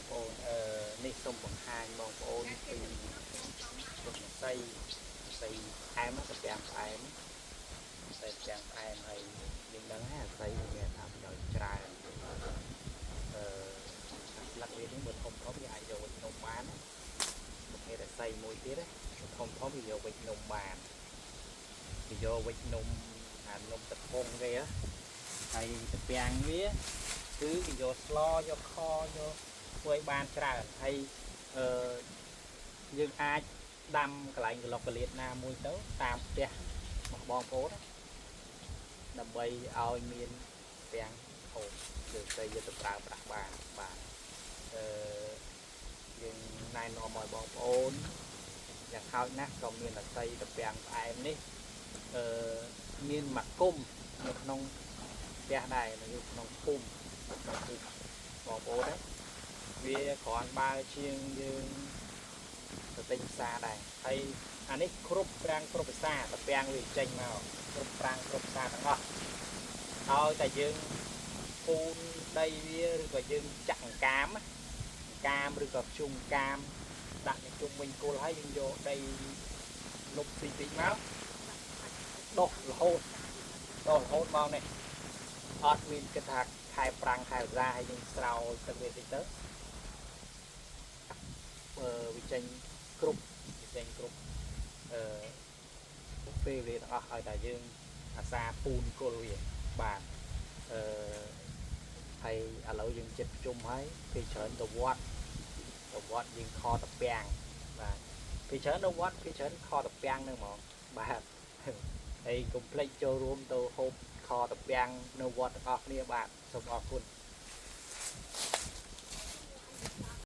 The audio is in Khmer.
បងប្អូននេះសូមបង្ហាញបងប្អូនពីទុកស័យស័យផ្អែមទៅទាំងផ្អែមស័យទាំងផ្អែមហើយយើងដឹងហើយស័យវាថាប្រយោជន៍ច្រើនស្លឹកវានេះបើធំៗវាអាចយកវិចនំបានប្រភេទស័យមួយទៀតធំវាយកវិចនំបានវាយកវិចនំអានំទឹកពងគេហើយទៅទាំងវាគឺគេយកស្លយកខយកធ្វើឲ្យបានច្រើនហើយយើងអាចដាំកន្លែងក្លុកកលៀតណាមួយទៅតាមផ្ទះរបស់បងប្អូនដើម្បីឲ្យមានទាំងហូបយើងទៅយកទៅប្រើប្រាស់បានបាទយើងណែនាំឲ្យបងប្អូនយ៉ាងហោចណាស់ក៏មានអស័យទៅទាំងផ្អែមនេះមានមួយគុំនៅក្នុងផ្ទះដែរនៅក្នុងភូមិបងប្អូនវាគ្រាន់បើជាងយើងទៅទិញផ្សារដែរហើយអានេះគ្រប់ប្រាំងគ្រប់ភាសាតពាំងវាចេញមកគ្រប់ប្រាំងគ្រប់ភាសាទាំងអស់ឲ្យតែយើងពូនដីវាឬក៏យើងចាក់កាមឬក៏ជុំកាមដាក់នៅជុំវិញគល់ហើយយើងយកដីលុបពីមកដុសរហូតមកនេះអត់មានគិតថាខែប្រាំងខែឧស្សាហ៍ហើយយើងស្រោចទឹកវាតិចទៅវាចេញគ្រប់ពេលវេលាទាំងអស់ឲ្យតែយើងអាសាពូនគល់វាបាទហើយឥឡូវយើងចិត្តជុំហើយពេលច្រើនទៅវត្តយើងខតពាំងបាទពេលច្រើនទៅវត្តពេលច្រើនខតពាំងនឹងហ្មងបាទហើយកុំភ្លេចចូលរួមទៅហូបខតពាំងនៅវត្តទាំងអស់គ្នាបាទសូមអរគុណ